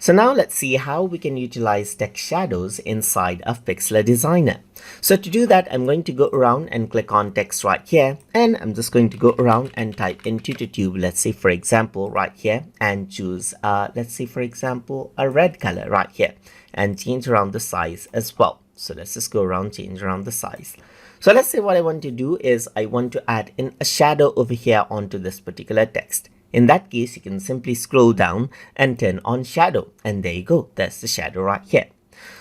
So now let's see how we can utilize text shadows inside of Pixlr Designer. So to do that, I'm going to go around and click on text right here, and I'm just going to go around and type into the tube, let's say for example right here, and choose let's say for example a red color right here, and change around the size as well. So let's just go around, change around the size. So let's say what I want to do is I want to add in a shadow over here onto this particular text. In that case, you can simply scroll down and turn on shadow, and there you go, that's the shadow right here.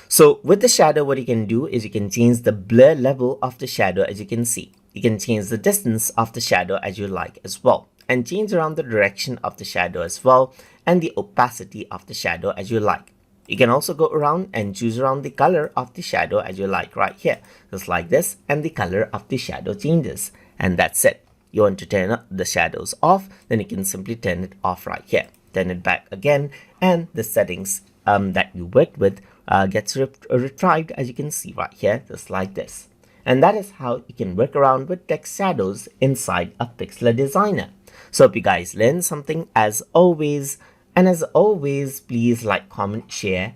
So with the shadow, what you can do is you can change the blur level of the shadow. As you can see, you can change the distance of the shadow as you like as well, and change around the direction of the shadow as well, and the opacity of the shadow as you like. You can also go around and choose around the color of the shadow as you like right here, just like this, and the color of the shadow changes, and that's it. You want to turn the shadows off, then you can simply turn it off right here. Turn it back again, and the settings that you worked with gets retrieved, as you can see right here, just like this. And that is how you can work around with text shadows inside of Pixlr Designer. So hope you guys learned something as always. And as always, please like, comment, share,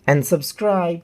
and subscribe.